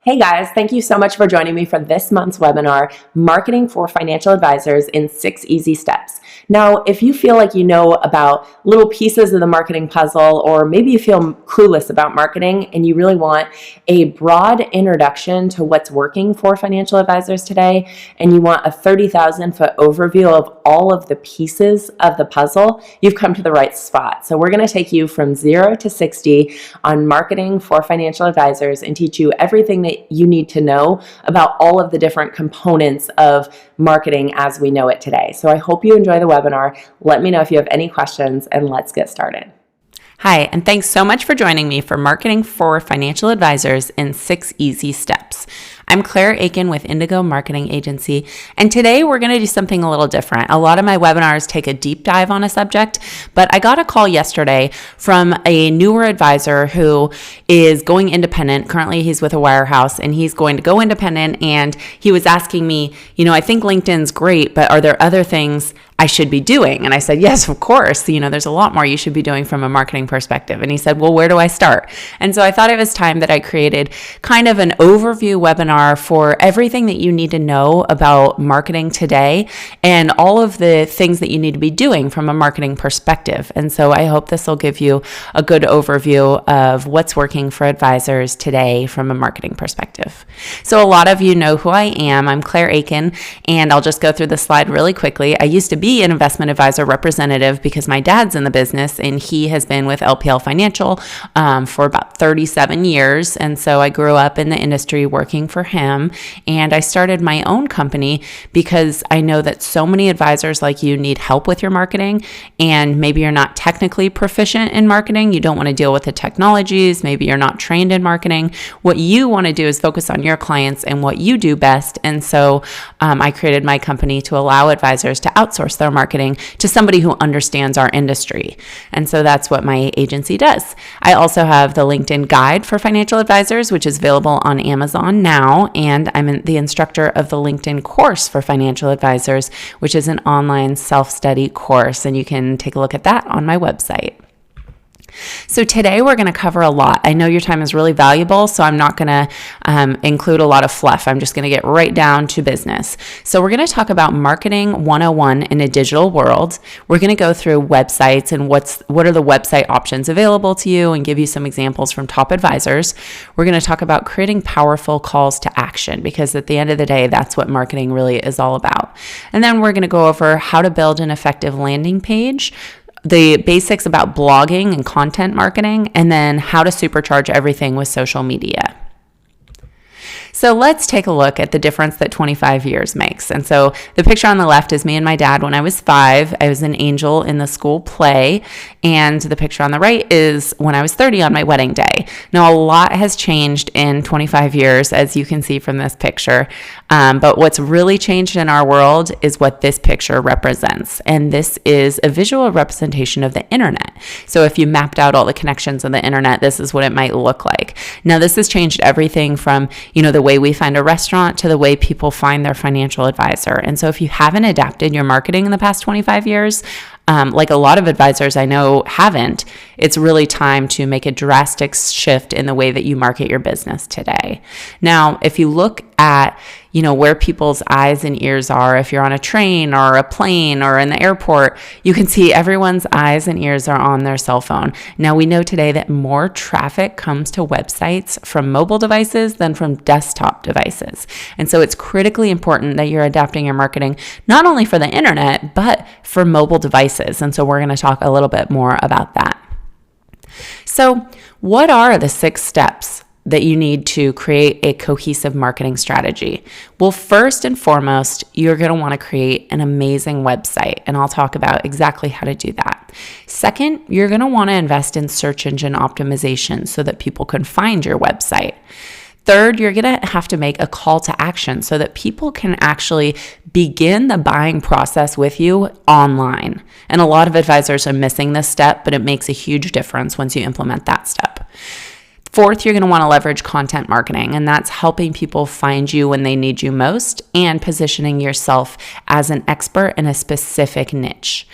Hey guys, thank you so much for joining me for this month's webinar, Marketing for Financial Advisors in 6 Easy Steps. Now, if you feel like you know about little pieces of the marketing puzzle, or maybe you feel clueless about marketing and you really want a broad introduction to what's working for financial advisors today, and you want a 30,000-foot overview of all of the pieces of the puzzle, you've come to the right spot. So we're going to take you from 0 to 60 on marketing for financial advisors and teach you everything that you need to know about all of the different components of marketing as we know it today. So I hope you enjoy the webinar. Let me know if you have any questions, and let's get started. Hi, and thanks so much for joining me for Marketing for Financial Advisors in 6 Easy Steps. I'm Akin with Indigo Marketing Agency, and today we're going to do something a little different. A lot of my webinars take a deep dive on a subject, but I got a call yesterday from a newer advisor who is going independent. Currently, he's with a wirehouse, and he's going to go independent, and he was asking me, I think LinkedIn's great, but are there other things I should be doing? And I said, yes, of course. There's a lot more you should be doing from a marketing perspective. And he said, well, where do I start? And so I thought it was time that I created kind of an overview webinar for everything that you need to know about marketing today and all of the things that you need to be doing from a marketing perspective. And so I hope this will give you a good overview of what's working for advisors today from a marketing perspective. So a lot of you know who I am. I'm Akin, and I'll just go through the slide really quickly. I used to be an investment advisor representative because my dad's in the business, and he has been with LPL Financial for about 37 years. And so I grew up in the industry working for him, and I started my own company because I know that so many advisors like you need help with your marketing, and maybe you're not technically proficient in marketing. You don't want to deal with the technologies. Maybe you're not trained in marketing. What you want to do is focus on your clients and what you do best. And so I created my company to allow advisors to outsource their marketing to somebody who understands our industry. And so that's what my agency does. I also have the LinkedIn Guide for Financial Advisors, which is available on Amazon now. And I'm the instructor of the LinkedIn course for financial advisors, which is an online self-study course. And you can take a look at that on my website. So today we're going to cover a lot. I know your time is really valuable, so I'm not going to include a lot of fluff. I'm just going to get right down to business. So we're going to talk about marketing 101 in a digital world. We're going to go through websites and what are the website options available to you and give you some examples from top advisors. We're going to talk about creating powerful calls to action, because at the end of the day, that's what marketing really is all about. And then we're going to go over how to build an effective landing page, the basics about blogging and content marketing, and then how to supercharge everything with social media. So let's take a look at the difference that 25 years makes. And so the picture on the left is me and my dad when I was 5. I was an angel in the school play. And the picture on the right is when I was 30 on my wedding day. Now, a lot has changed in 25 years, as you can see from this picture. But what's really changed in our world is what this picture represents. And this is a visual representation of the internet. So if you mapped out all the connections on the internet, this is what it might look like. Now, this has changed everything from, the way we find a restaurant to the way people find their financial advisor. And so if you haven't adapted your marketing in the past 25 years, like a lot of advisors I know haven't, it's really time to make a drastic shift in the way that you market your business today. Now, if you look at, where people's eyes and ears are, if you're on a train or a plane or in the airport, you can see everyone's eyes and ears are on their cell phone. Now, we know today that more traffic comes to websites from mobile devices than from desktop devices. And so it's critically important that you're adapting your marketing, not only for the internet, but for mobile devices. And so we're going to talk a little bit more about that. So what are the 6 steps that you need to create a cohesive marketing strategy? Well, first and foremost, you're going to want to create an amazing website, and I'll talk about exactly how to do that. Second, you're going to want to invest in search engine optimization so that people can find your website. Third, you're going to have to make a call to action so that people can actually begin the buying process with you online. And a lot of advisors are missing this step, but it makes a huge difference once you implement that step. Fourth, you're going to want to leverage content marketing, and that's helping people find you when they need you most and positioning yourself as an expert in a specific niche.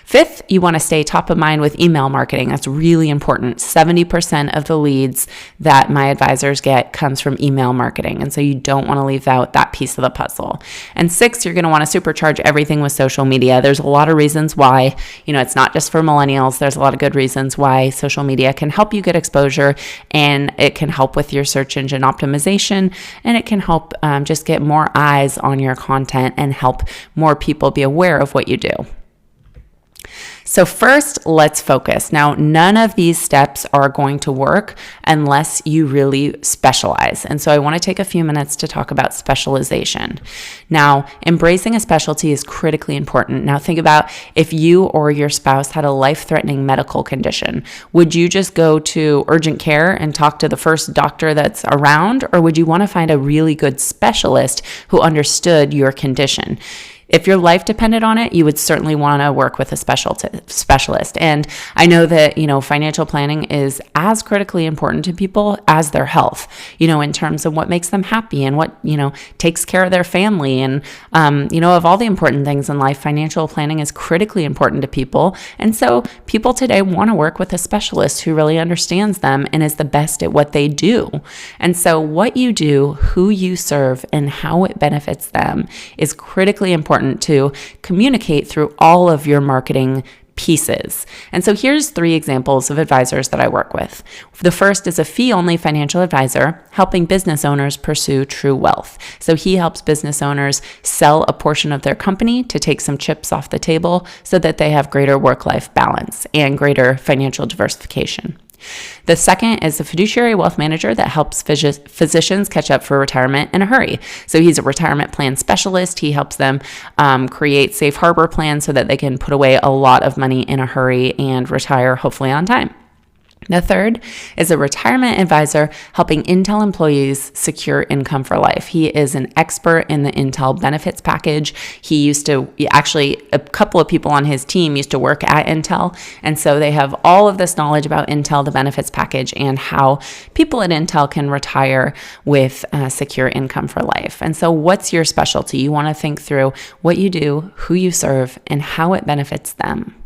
Fifth, you want to stay top of mind with email marketing. That's really important. 70% of the leads that my advisors get comes from email marketing. And so you don't want to leave out that piece of the puzzle. And sixth, you're going to want to supercharge everything with social media. There's a lot of reasons why, it's not just for millennials. There's a lot of good reasons why social media can help you get exposure, and it can help with your search engine optimization, and it can help just get more eyes on your content and help more people be aware of what you do. So first, let's focus. Now, none of these steps are going to work unless you really specialize. And so I want to take a few minutes to talk about specialization. Now, embracing a specialty is critically important. Now, think about if you or your spouse had a life-threatening medical condition. Would you just go to urgent care and talk to the first doctor that's around, or would you want to find a really good specialist who understood your condition? If your life depended on it, you would certainly want to work with a specialist. And I know that, financial planning is as critically important to people as their health, in terms of what makes them happy and what, takes care of their family. And, of all the important things in life, financial planning is critically important to people. And so people today want to work with a specialist who really understands them and is the best at what they do. And so what you do, who you serve, and how it benefits them is critically important to communicate through all of your marketing pieces. And so here's 3 examples of advisors that I work with. The first is a fee-only financial advisor helping business owners pursue true wealth. So he helps business owners sell a portion of their company to take some chips off the table so that they have greater work-life balance and greater financial diversification. The second is a fiduciary wealth manager that helps physicians catch up for retirement in a hurry. So he's a retirement plan specialist. He helps them create safe harbor plans so that they can put away a lot of money in a hurry and retire hopefully on time. The third is a retirement advisor helping Intel employees secure income for life. He is an expert in the Intel benefits package. A couple of people on his team used to work at Intel. And so they have all of this knowledge about Intel, the benefits package, and how people at Intel can retire with secure income for life. And so what's your specialty? You want to think through what you do, who you serve, and how it benefits them.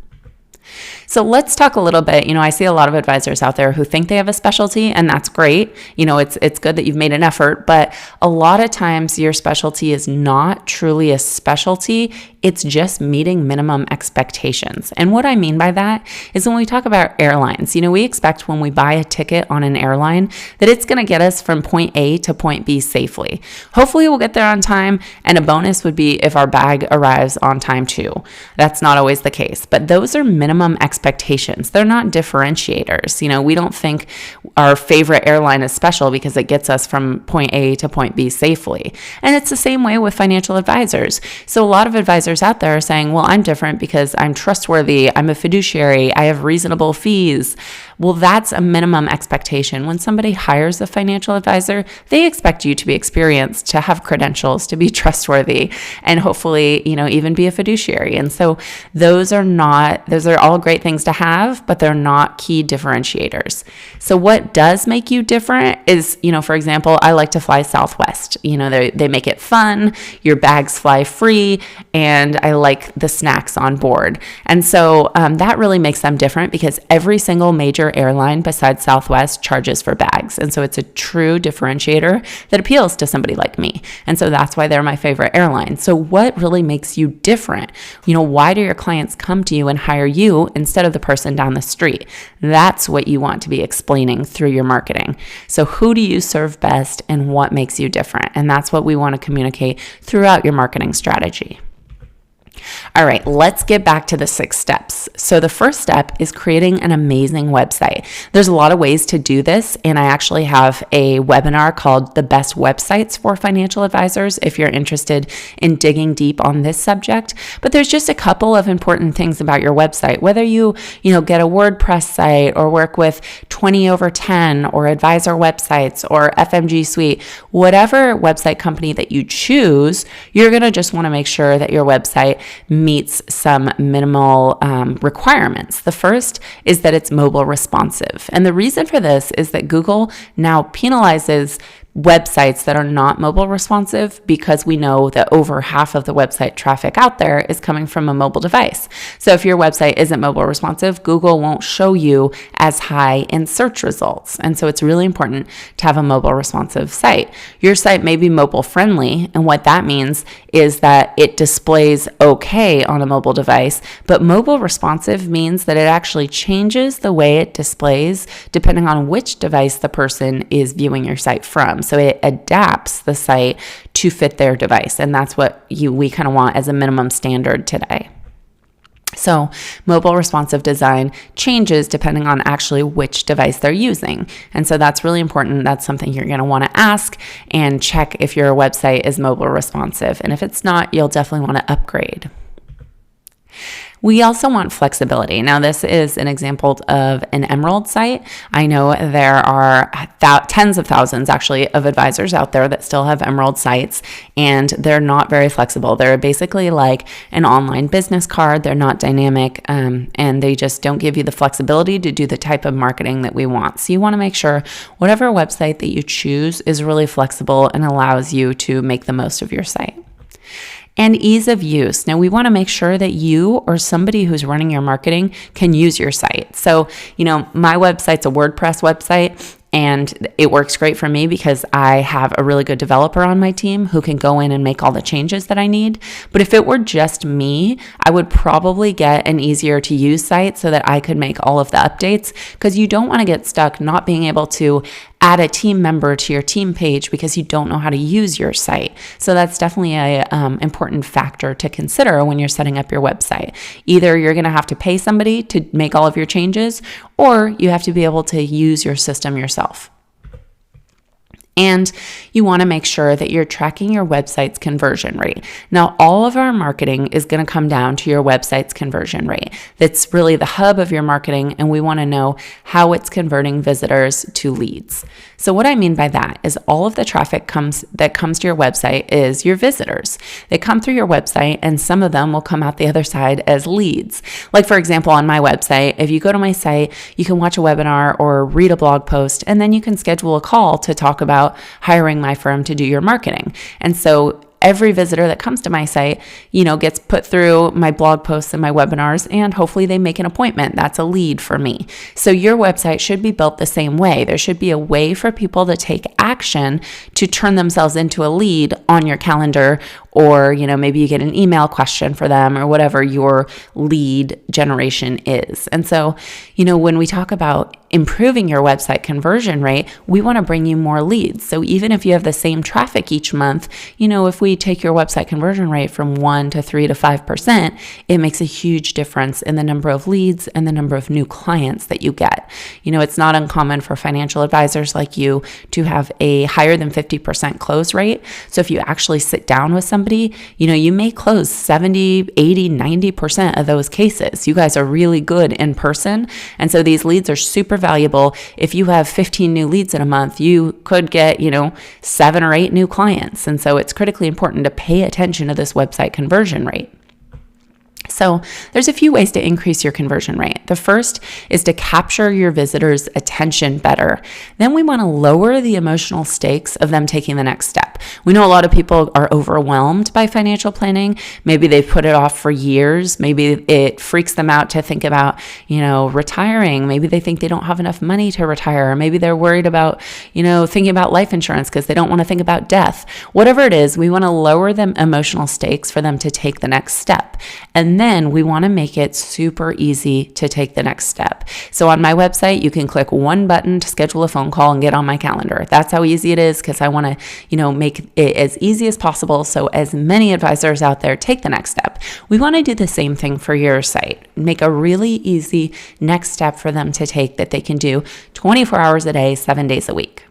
So let's talk a little bit. I see a lot of advisors out there who think they have a specialty, and that's great. It's good that you've made an effort, but a lot of times your specialty is not truly a specialty. It's just meeting minimum expectations. And what I mean by that is when we talk about airlines, we expect when we buy a ticket on an airline that it's going to get us from point A to point B safely. Hopefully we'll get there on time, and a bonus would be if our bag arrives on time too. That's not always the case, but those are minimum expectations. They're not differentiators. We don't think our favorite airline is special because it gets us from point A to point B safely. And it's the same way with financial advisors. So a lot of advisors out there are saying, well, I'm different because I'm trustworthy, I'm a fiduciary, I have reasonable fees. Well, that's a minimum expectation. When somebody hires a financial advisor, they expect you to be experienced, to have credentials, to be trustworthy, and hopefully, even be a fiduciary. And so those are all great things to have, but they're not key differentiators. So what does make you different is, for example, I like to fly Southwest. They make it fun, your bags fly free, and I like the snacks on board. And so that really makes them different because every single major airline besides Southwest charges for bags. And so it's a true differentiator that appeals to somebody like me. And so that's why they're my favorite airline. So what really makes you different? Why do your clients come to you and hire you instead of the person down the street? That's what you want to be explaining through your marketing. So who do you serve best and what makes you different? And that's what we want to communicate throughout your marketing strategy. All right, let's get back to the 6 steps. So the first step is creating an amazing website. There's a lot of ways to do this, and I actually have a webinar called The Best Websites for Financial Advisors if you're interested in digging deep on this subject. But there's just a couple of important things about your website. Whether you get a WordPress site or work with 20/10 or Advisor Websites or FMG Suite, whatever website company that you choose, you're going to just want to make sure that your website meets some minimal requirements. The first is that it's mobile responsive. And the reason for this is that Google now penalizes websites that are not mobile responsive because we know that over half of the website traffic out there is coming from a mobile device. So if your website isn't mobile responsive, Google won't show you as high in search results. And so it's really important to have a mobile responsive site. Your site may be mobile friendly, and what that means is that it displays okay on a mobile device, but mobile responsive means that it actually changes the way it displays depending on which device the person is viewing your site from. So it adapts the site to fit their device, and that's what we kind of want as a minimum standard today. So mobile responsive design changes depending on actually which device they're using. And so that's really important. That's something you're going to want to ask and check if your website is mobile responsive. And if it's not, you'll definitely want to upgrade. We also want flexibility. Now, this is an example of an Emerald site. I know there are tens of thousands, actually, of advisors out there that still have Emerald sites, and they're not very flexible. They're basically like an online business card. They're not dynamic, and they just don't give you the flexibility to do the type of marketing that we want. So you want to make sure whatever website that you choose is really flexible and allows you to make the most of your site. And ease of use. Now, we want to make sure that you or somebody who's running your marketing can use your site. So, my website's a WordPress website, and it works great for me because I have a really good developer on my team who can go in and make all the changes that I need. But if it were just me, I would probably get an easier to use site so that I could make all of the updates, because you don't want to get stuck not being able to add a team member to your team page because you don't know how to use your site. So that's definitely an important factor to consider when you're setting up your website. Either you're going to have to pay somebody to make all of your changes, or you have to be able to use your system yourself. And you want to make sure that you're tracking your website's conversion rate. Now, all of our marketing is going to come down to your website's conversion rate. That's really the hub of your marketing, and we want to know how it's converting visitors to leads. So what I mean by that is all of the traffic that comes to your website is your visitors. They come through your website, and some of them will come out the other side as leads. Like, for example, on my website, if you go to my site, you can watch a webinar or read a blog post, and then you can schedule a call to talk about hiring my firm to do your marketing. And so every visitor that comes to my site, gets put through my blog posts and my webinars, and hopefully they make an appointment. That's a lead for me. So your website should be built the same way. There should be a way for people to take action to turn themselves into a lead on your calendar, or, maybe you get an email question for them, or whatever your lead generation is. And so, when we talk about improving your website conversion rate, we want to bring you more leads. So even if you have the same traffic each month, if we take your website conversion rate from 1 to 3 to 5%, it makes a huge difference in the number of leads and the number of new clients that you get. It's not uncommon for financial advisors like you to have a higher than 50% close rate. So if you actually sit down with somebody, you may close 70, 80, 90% of those cases. You guys are really good in person. And so these leads are super valuable. If you have 15 new leads in a month, you could get, 7 or 8 new clients. And so it's critically important to pay attention to this website conversion rate. So there's a few ways to increase your conversion rate. The first is to capture your visitors' attention better. Then we want to lower the emotional stakes of them taking the next step. We know a lot of people are overwhelmed by financial planning. Maybe they've put it off for years. Maybe it freaks them out to think about, retiring. Maybe they think they don't have enough money to retire. Or maybe they're worried about, thinking about life insurance because they don't want to think about death. Whatever it is, we want to lower the emotional stakes for them to take the next step. And then we want to make it super easy to take the next step. So on my website, you can click one button to schedule a phone call and get on my calendar. That's how easy it is, because I want to, make it as easy as possible so as many advisors out there take the next step. We want to do the same thing for your site. Make a really easy next step for them to take that they can do 24 hours a day, 7 days a week.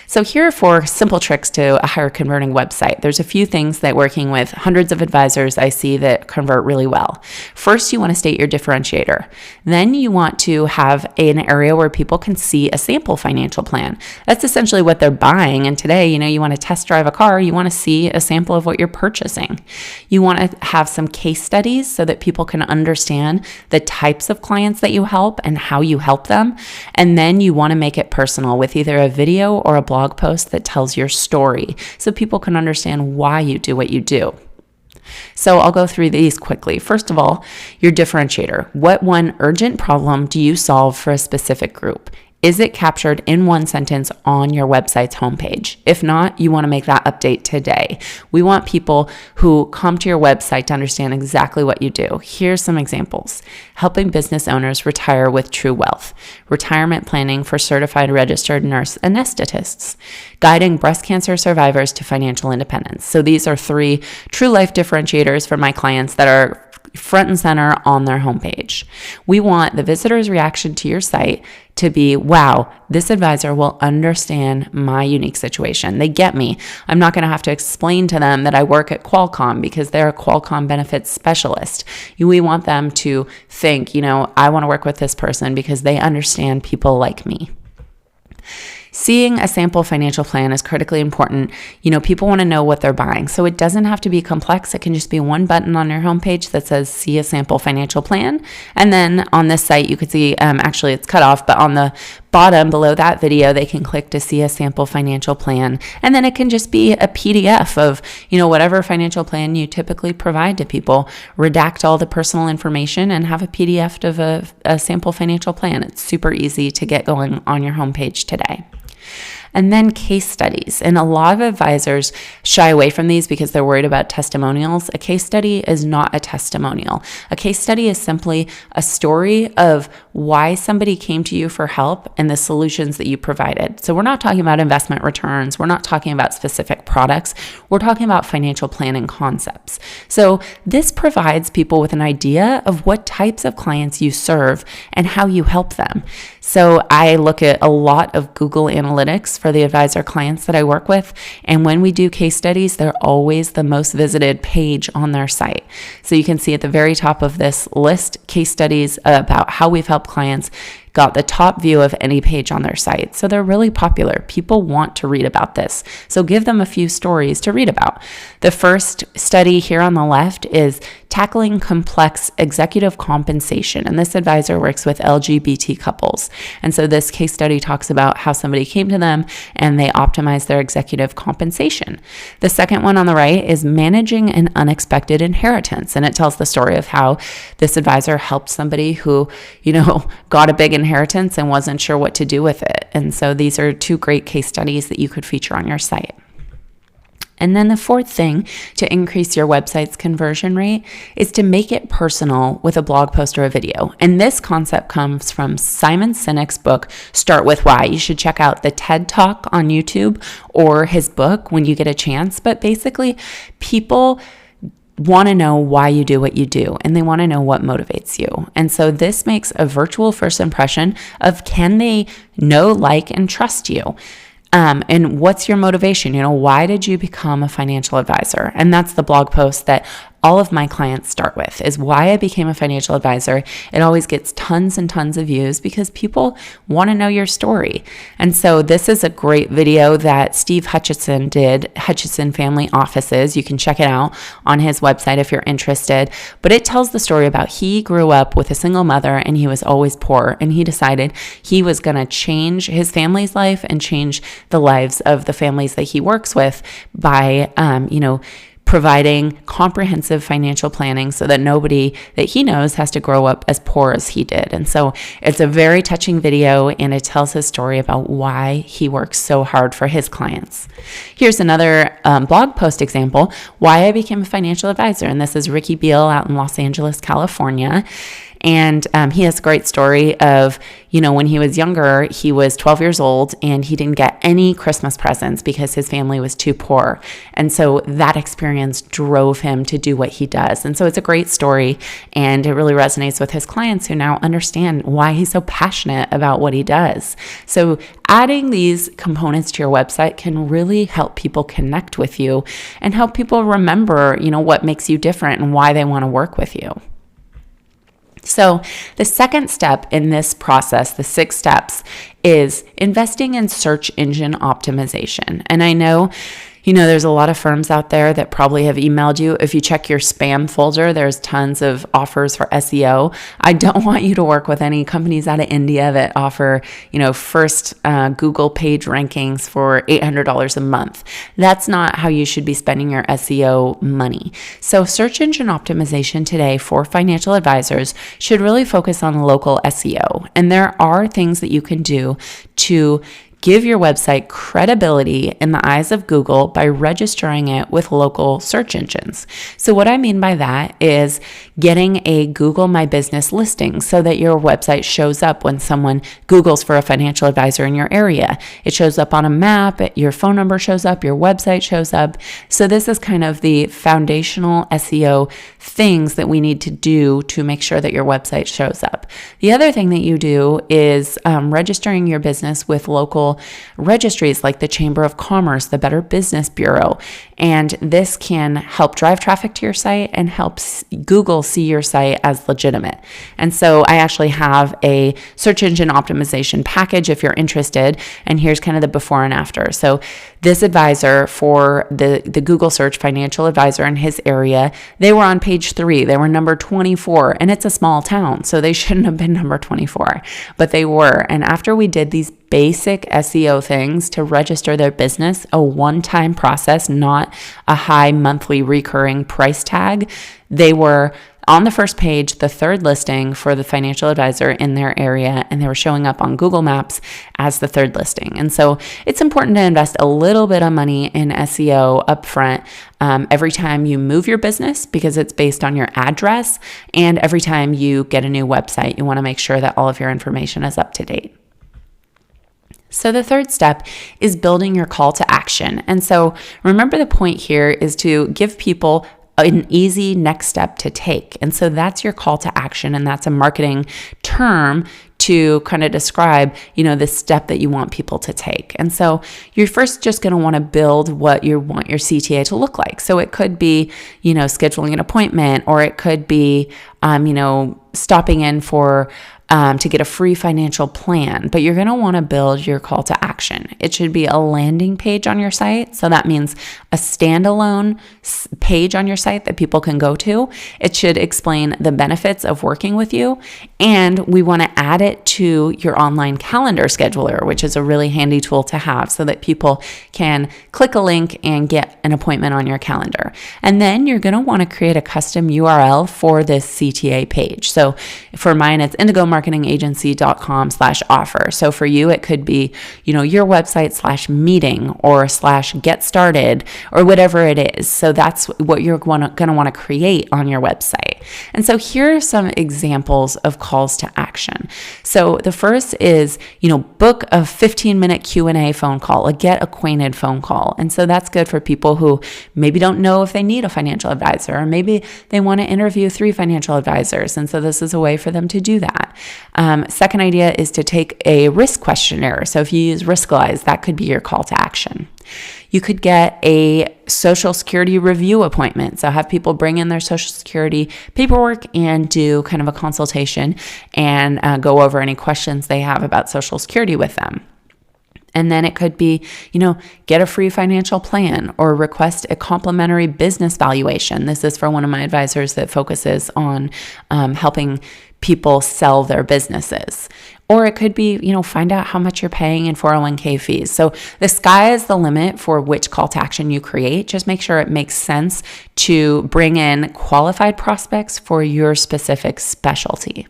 So here are 4 simple tricks to a higher converting website. There's a few things that working with hundreds of advisors I see that convert really well. First, you want to state your differentiator. Then you want to have an area where people can see a sample financial plan. That's essentially what they're buying. And today, you want to test drive a car, you want to see a sample of what you're purchasing. You want to have some case studies so that people can understand the types of clients that you help and how you help them. And then you want to make it personal with either a video or a blog blog post that tells your story so people can understand why you do what you do. So I'll go through these quickly. First of all, your differentiator. What one urgent problem do you solve for a specific group? Is it captured in one sentence on your website's homepage? If not, you want to make that update today. We want people who come to your website to understand exactly what you do. Here's some examples. Helping business owners retire with true wealth. Retirement planning for certified registered nurse anesthetists. Guiding breast cancer survivors to financial independence. So these are 3 true life differentiators for my clients that are front and center on their homepage. We want the visitor's reaction to your site to be, wow, this advisor will understand my unique situation. They get me. I'm not going to have to explain to them that I work at Qualcomm because they're a Qualcomm benefits specialist. We want them to think, I want to work with this person because they understand people like me. Seeing a sample financial plan is critically important. People want to know what they're buying. So it doesn't have to be complex. It can just be one button on your homepage that says, see a sample financial plan. And then on this site, you could see, actually it's cut off, but on the bottom below that video, they can click to see a sample financial plan. And then it can just be a PDF of, whatever financial plan you typically provide to people. Redact all the personal information and have a PDF of a sample financial plan. It's super easy to get going on your homepage today. And then case studies. And a lot of advisors shy away from these because they're worried about testimonials. A case study is not a testimonial. A case study is simply a story of why somebody came to you for help and the solutions that you provided. So we're not talking about investment returns. We're not talking about specific products. We're talking about financial planning concepts. So this provides people with an idea of what types of clients you serve and how you help them. So I look at a lot of Google Analytics for the advisor clients that I work with. And when we do case studies, they're always the most visited page on their site. So you can see at the very top of this list, case studies about how we've helped clients got the top view of any page on their site. So they're really popular. People want to read about this. So give them a few stories to read about. The first study here on the left is tackling complex executive compensation. And this advisor works with LGBT couples. And so this case study talks about how somebody came to them and they optimized their executive compensation. The second one on the right is managing an unexpected inheritance. And it tells the story of how this advisor helped somebody who, got a big inheritance and wasn't sure what to do with it. And so these are 2 great case studies that you could feature on your site. And then the fourth thing to increase your website's conversion rate is to make it personal with a blog post or a video. And this concept comes from Simon Sinek's book, Start With Why. You should check out the TED Talk on YouTube or his book when you get a chance. But basically, people want to know why you do what you do, and they want to know what motivates you. And so this makes a virtual first impression of can they know, like, and trust you. And what's your motivation? Why did you become a financial advisor? And that's the blog post that all of my clients start with, is why I became a financial advisor. It always gets tons and tons of views because people want to know your story. And so this is a great video that Steve Hutchison did, Hutchison Family Offices. You can check it out on his website if you're interested. But it tells the story about he grew up with a single mother and he was always poor. And he decided he was going to change his family's life and change the lives of the families that he works with by, providing comprehensive financial planning so that nobody that he knows has to grow up as poor as he did. And so it's a very touching video, and it tells his story about why he works so hard for his clients. Here's another blog post example, why I became a financial advisor. And this is Ricky Beal out in Los Angeles, California. And he has a great story of, when he was younger, he was 12 years old and he didn't get any Christmas presents because his family was too poor. And so that experience drove him to do what he does. And so it's a great story, and it really resonates with his clients who now understand why he's so passionate about what he does. So adding these components to your website can really help people connect with you and help people remember, what makes you different and why they want to work with you. So the second step in this process, the 6 steps, is investing in search engine optimization. And I know, there's a lot of firms out there that probably have emailed you. If you check your spam folder, there's tons of offers for SEO. I don't want you to work with any companies out of India that offer, first Google page rankings for $800 a month. That's not how you should be spending your SEO money. So search engine optimization today for financial advisors should really focus on local SEO. And there are things that you can do to give your website credibility in the eyes of Google by registering it with local search engines. So what I mean by that is getting a Google My Business listing so that your website shows up when someone Googles for a financial advisor in your area. It shows up on a map, your phone number shows up, your website shows up. So this is kind of the foundational SEO things that we need to do to make sure that your website shows up. The other thing that you do is registering your business with local registries like the Chamber of Commerce, the Better Business Bureau, and this can help drive traffic to your site and helps Google see your site as legitimate. And so I actually have a search engine optimization package if you're interested, and here's kind of the before and after. So this advisor for the Google search financial advisor in his area, they were on page 3, they were number 24, and it's a small town, so they shouldn't have been number 24, but they were. And after we did these basic SEO things to register their business, a one-time process, not a high monthly recurring price tag, they were on the first page, the third listing for the financial advisor in their area, and they were showing up on Google Maps as the third listing. And so it's important to invest a little bit of money in SEO upfront every time you move your business, because it's based on your address, and every time you get a new website, you want to make sure that all of your information is up to date. So the third step is building your call to action. And so remember, the point here is to give people an easy next step to take. And so that's your call to action. And that's a marketing term to kind of describe, the step that you want people to take. And so you're first just going to want to build what you want your CTA to look like. So it could be, scheduling an appointment, or it could be, stopping in for to get a free financial plan, but you're going to want to build your call to action. It should be a landing page on your site. So that means a standalone page on your site that people can go to. It should explain the benefits of working with you. And we want to add it to your online calendar scheduler, which is a really handy tool to have so that people can click a link and get an appointment on your calendar. And then you're going to want to create a custom URL for this CTA page. So for mine, it's indigomarketingagency.com/offer. So for you, it could be, your website /meeting or /get started or whatever it is. So that's what you're going to want to create on your website. And so here are some examples of calls to action. So the first is, book a 15-minute Q&A phone call, a get acquainted phone call. And so that's good for people who maybe don't know if they need a financial advisor, or maybe they want to interview 3 financial advisors. And so this is a way for them to do that. Second idea is to take a risk questionnaire. So if you use Riskalyze, that could be your call to action. You could get a Social Security review appointment. So have people bring in their Social Security paperwork and do kind of a consultation and go over any questions they have about Social Security with them. And then it could be, get a free financial plan or request a complimentary business valuation. This is for one of my advisors that focuses on helping people sell their businesses. Or it could be, find out how much you're paying in 401k fees. So the sky is the limit for which call to action you create. Just make sure it makes sense to bring in qualified prospects for your specific specialty.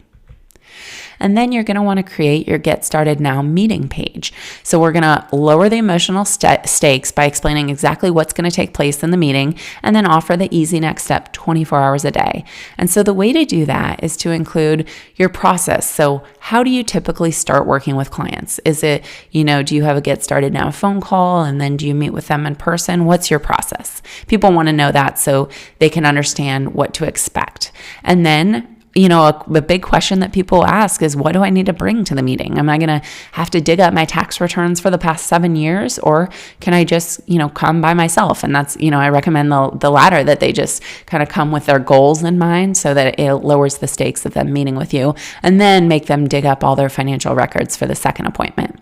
And then you're going to want to create your Get Started Now meeting page. So we're going to lower the emotional stakes by explaining exactly what's going to take place in the meeting, and then offer the easy next step 24 hours a day. And so the way to do that is to include your process. So how do you typically start working with clients? Is it, do you have a Get Started Now phone call, and then do you meet with them in person? What's your process? People want to know that so they can understand what to expect. And then a big question that people ask is, what do I need to bring to the meeting? Am I going to have to dig up my tax returns for the past 7 years, or can I just, come by myself? And that's, I recommend the latter, that they just kind of come with their goals in mind so that it lowers the stakes of them meeting with you, and then make them dig up all their financial records for the second appointment.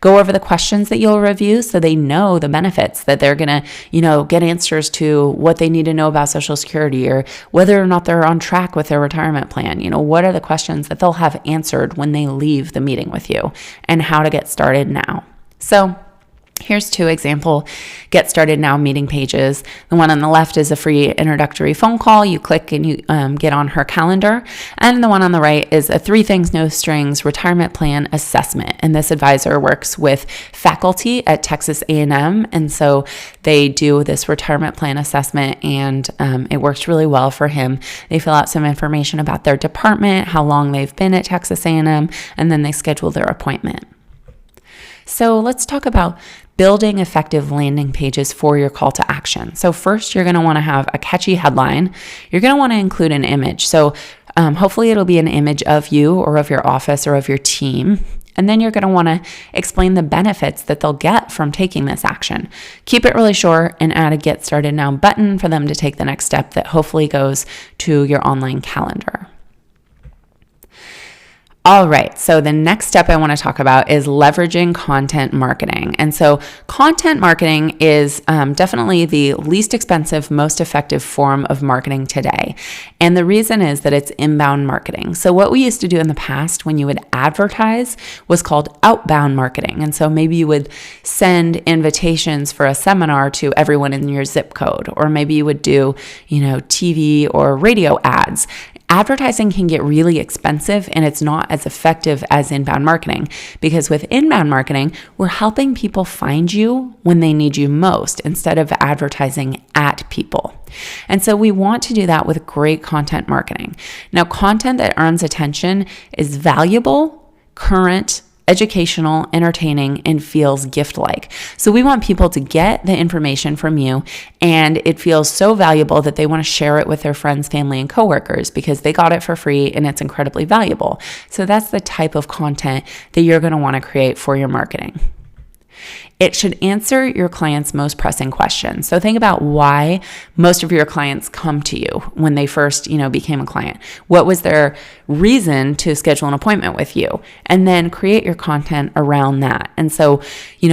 Go over the questions that you'll review so they know the benefits, that they're going to, get answers to what they need to know about Social Security, or whether or not they're on track with their retirement plan. What are the questions that they'll have answered when they leave the meeting with you, and how to get started now. So here's 2 example Get Started Now meeting pages. The one on the left is a free introductory phone call. You click and you get on her calendar. And the one on the right is a 3 things, no strings retirement plan assessment. And this advisor works with faculty at Texas A&M. And so they do this retirement plan assessment, and it works really well for him. They fill out some information about their department, how long they've been at Texas A&M, and then they schedule their appointment. So let's talk about building effective landing pages for your call to action. So first, you're going to want to have a catchy headline. You're going to want to include an image. So hopefully it'll be an image of you, or of your office, or of your team. And then you're going to want to explain the benefits that they'll get from taking this action. Keep it really short, and add a Get Started Now button for them to take the next step that hopefully goes to your online calendar. All right, so the next step I want to talk about is leveraging content marketing. And so content marketing is definitely the least expensive, most effective form of marketing today. And the reason is that it's inbound marketing. So what we used to do in the past when you would advertise was called outbound marketing. And so maybe you would send invitations for a seminar to everyone in your zip code, or maybe you would do, TV or radio ads. Advertising can get really expensive, and it's not as effective as inbound marketing, because with inbound marketing, we're helping people find you when they need you most, instead of advertising at people. And so we want to do that with great content marketing. Now, content that earns attention is valuable, current, educational, entertaining, and feels gift-like. So we want people to get the information from you, and it feels so valuable that they want to share it with their friends, family, and coworkers, because they got it for free and it's incredibly valuable. So that's the type of content that you're going to want to create for your marketing. It should answer your clients' most pressing questions. So think about why most of your clients come to you when they first, became a client. What was their reason to schedule an appointment with you? And then create your content around that. And so,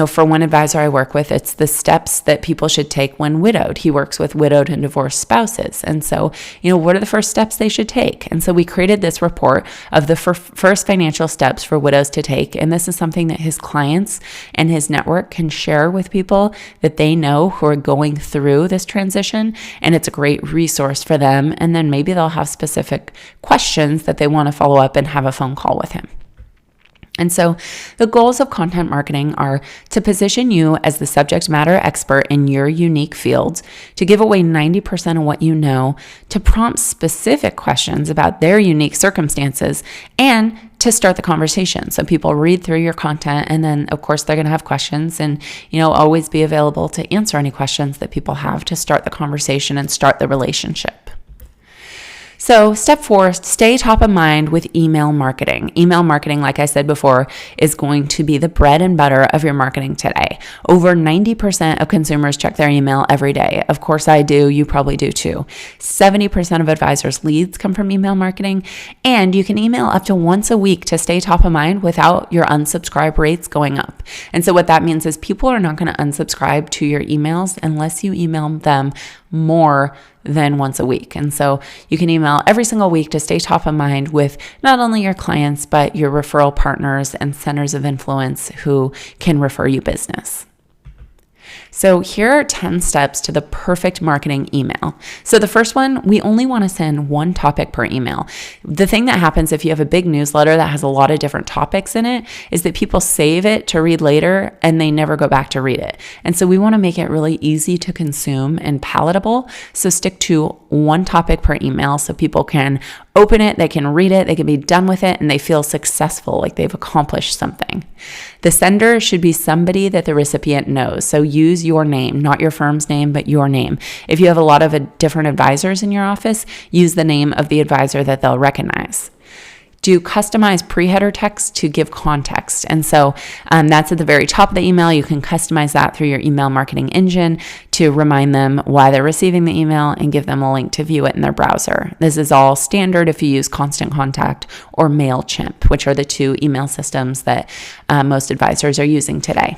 for one advisor I work with, it's the steps that people should take when widowed. He works with widowed and divorced spouses. And so, what are the first steps they should take? And so we created this report of the first financial steps for widows to take. And this is something that his clients and his network can share with people that they know who are going through this transition, and it's a great resource for them. And then maybe they'll have specific questions that they want to follow up and have a phone call with him. And so the goals of content marketing are to position you as the subject matter expert in your unique field, to give away 90% of what you know, to prompt specific questions about their unique circumstances, and to start the conversation. So people read through your content, and then of course they're going to have questions, and always be available to answer any questions that people have to start the conversation and start the relationship. So step 4, stay top of mind with email marketing. Email marketing, like I said before, is going to be the bread and butter of your marketing today. Over 90% of consumers check their email every day. Of course I do. You probably do too. 70% of advisors' leads come from email marketing, and you can email up to once a week to stay top of mind without your unsubscribe rates going up. And so what that means is people are not going to unsubscribe to your emails unless you email them more than once a week. And so you can email every single week to stay top of mind with not only your clients, but your referral partners and centers of influence who can refer you business. So here are 10 steps to the perfect marketing email. So the first one, we only want to send one topic per email. The thing that happens if you have a big newsletter that has a lot of different topics in it is that people save it to read later and they never go back to read it. And so we want to make it really easy to consume and palatable. So stick to one topic per email so people can open it, they can read it, they can be done with it, and they feel successful, like they've accomplished something. The sender should be somebody that the recipient knows. So use your name, not your firm's name, but your name. If you have a lot of different advisors in your office, use the name of the advisor that they'll recognize. Do customized pre-header text to give context. And so that's at the very top of the email. You can customize that through your email marketing engine to remind them why they're receiving the email and give them a link to view it in their browser. This is all standard if you use Constant Contact or MailChimp, which are the two email systems that most advisors are using today.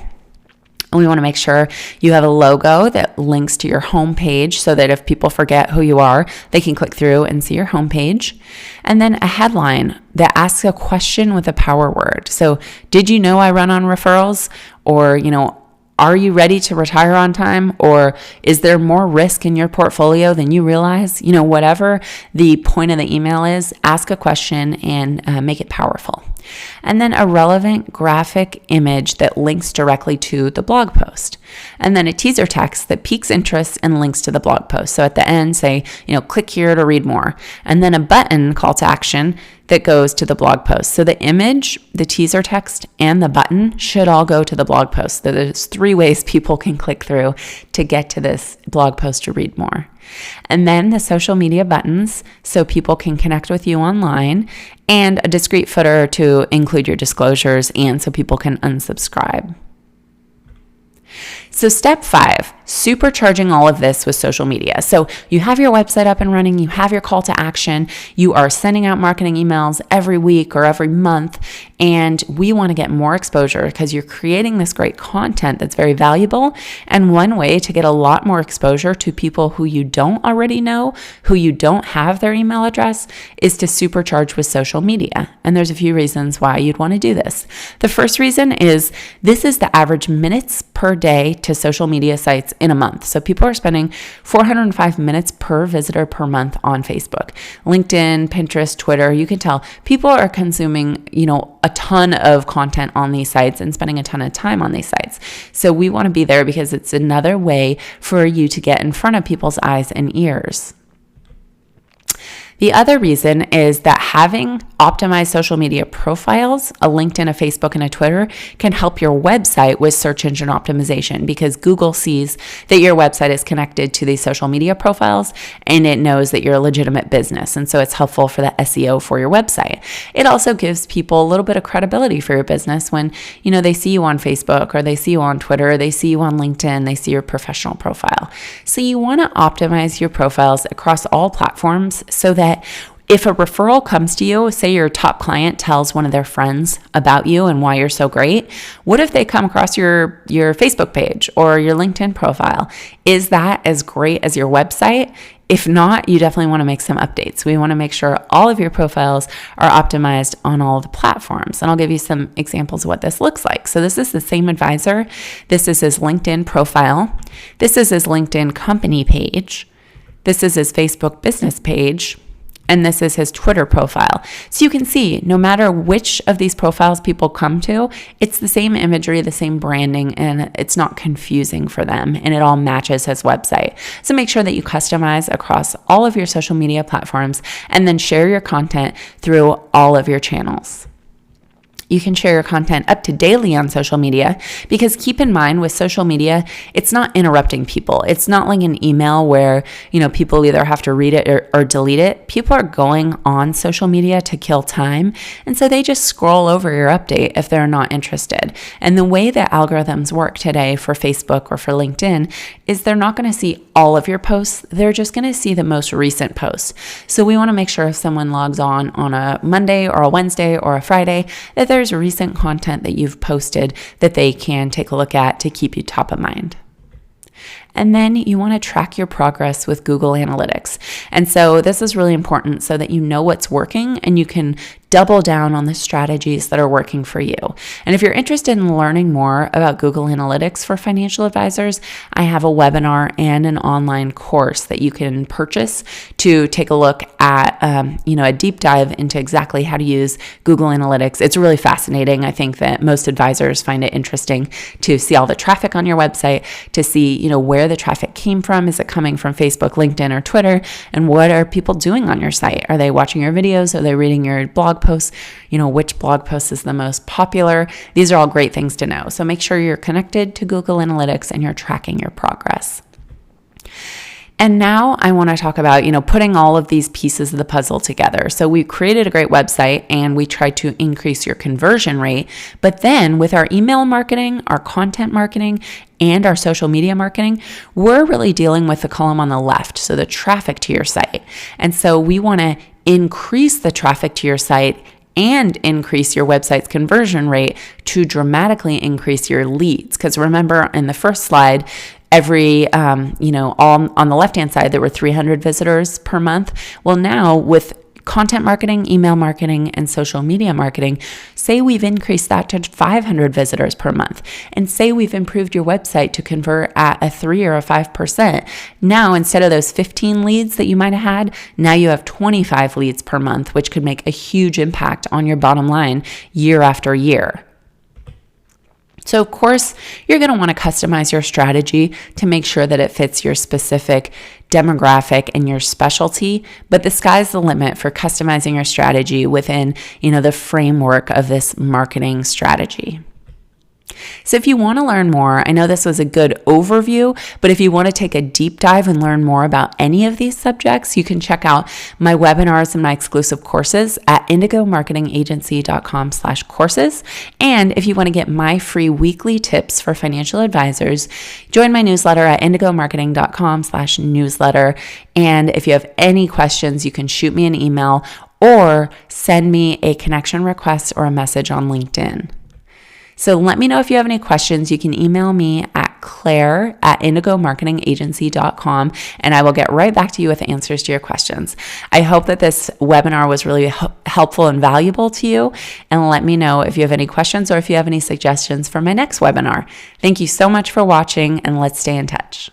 And we want to make sure you have a logo that links to your homepage so that if people forget who you are, they can click through and see your homepage. And then a headline that asks a question with a power word. So, did you know I run on referrals? Or, are you ready to retire on time? Or is there more risk in your portfolio than you realize? Whatever the point of the email is, ask a question and make it powerful. And then a relevant graphic image that links directly to the blog post. And then a teaser text that piques interest and links to the blog post. So at the end, say, click here to read more. And then a button call to action that goes to the blog post. So the image, the teaser text, and the button should all go to the blog post. So there's 3 ways people can click through to get to this blog post to read more. And then the social media buttons so people can connect with you online, and a discrete footer to include your disclosures and so people can unsubscribe. So step 5, supercharging all of this with social media. So you have your website up and running, you have your call to action, you are sending out marketing emails every week or every month, and we want to get more exposure because you're creating this great content that's very valuable. And one way to get a lot more exposure to people who you don't already know, who you don't have their email address, is to supercharge with social media. And there's a few reasons why you'd want to do this. The first reason is this is the average minutes per day to social media sites in a month. So people are spending 405 minutes per visitor per month on Facebook, LinkedIn, Pinterest, Twitter. You can tell people are consuming, a ton of content on these sites and spending a ton of time on these sites. So we want to be there because it's another way for you to get in front of people's eyes and ears. The other reason is that having optimized social media profiles, a LinkedIn, a Facebook, and a Twitter, can help your website with search engine optimization because Google sees that your website is connected to these social media profiles and it knows that you're a legitimate business. And so it's helpful for the SEO for your website. It also gives people a little bit of credibility for your business when, they see you on Facebook or they see you on Twitter, or they see you on LinkedIn, they see your professional profile. So you want to optimize your profiles across all platforms so that if a referral comes to you, say your top client tells one of their friends about you and why you're so great, what if they come across your Facebook page or your LinkedIn profile? Is that as great as your website? If not, you definitely want to make some updates. We want to make sure all of your profiles are optimized on all of the platforms. And I'll give you some examples of what this looks like. So this is the same advisor. This is his LinkedIn profile. This is his LinkedIn company page. This is his Facebook business page. And this is his Twitter profile. So you can see no matter which of these profiles people come to, it's the same imagery, the same branding, and it's not confusing for them. And it all matches his website. So make sure that you customize across all of your social media platforms and then share your content through all of your channels. You can share your content up to daily on social media because keep in mind with social media, it's not interrupting people. It's not like an email where, people either have to read it or delete it. People are going on social media to kill time. And so they just scroll over your update if they're not interested. And the way that algorithms work today for Facebook or for LinkedIn is they're not going to see all of your posts. They're just going to see the most recent posts. So we want to make sure if someone logs on a Monday or a Wednesday or a Friday, that there's recent content that you've posted that they can take a look at to keep you top of mind. And then you want to track your progress with Google Analytics. And so this is really important so that you know what's working and you can double down on the strategies that are working for you. And if you're interested in learning more about Google Analytics for financial advisors, I have a webinar and an online course that you can purchase to take a look at, a deep dive into exactly how to use Google Analytics. It's really fascinating. I think that most advisors find it interesting to see all the traffic on your website, to see, where the traffic came from. Is it coming from Facebook, LinkedIn, or Twitter? And what are people doing on your site? Are they watching your videos? Are they reading your blog posts? Which blog post is the most popular? These are all great things to know. So make sure you're connected to Google Analytics and you're tracking your progress. And now I want to talk about, putting all of these pieces of the puzzle together. So we created a great website and we tried to increase your conversion rate. But then with our email marketing, our content marketing, and our social media marketing, we're really dealing with the column on the left, so the traffic to your site. And so we want to increase the traffic to your site and increase your website's conversion rate to dramatically increase your leads. Because remember in the first slide, all on the left-hand side, there were 300 visitors per month. Well, now with content marketing, email marketing, and social media marketing, say we've increased that to 500 visitors per month, and say we've improved your website to convert at a 3 or a 5%. Now, instead of those 15 leads that you might have had, now you have 25 leads per month, which could make a huge impact on your bottom line year after year. So of course, you're going to want to customize your strategy to make sure that it fits your specific demographic and your specialty, but the sky's the limit for customizing your strategy within, the framework of this marketing strategy. So if you want to learn more, I know this was a good overview, but if you want to take a deep dive and learn more about any of these subjects, you can check out my webinars and my exclusive courses at indigomarketingagency.com/courses. And if you want to get my free weekly tips for financial advisors, join my newsletter at indigomarketing.com/newsletter. And if you have any questions, you can shoot me an email or send me a connection request or a message on LinkedIn. So let me know if you have any questions. You can email me at claire@indigomarketingagency.com, and I will get right back to you with answers to your questions. I hope that this webinar was really helpful and valuable to you, and let me know if you have any questions or if you have any suggestions for my next webinar. Thank you so much for watching, and let's stay in touch.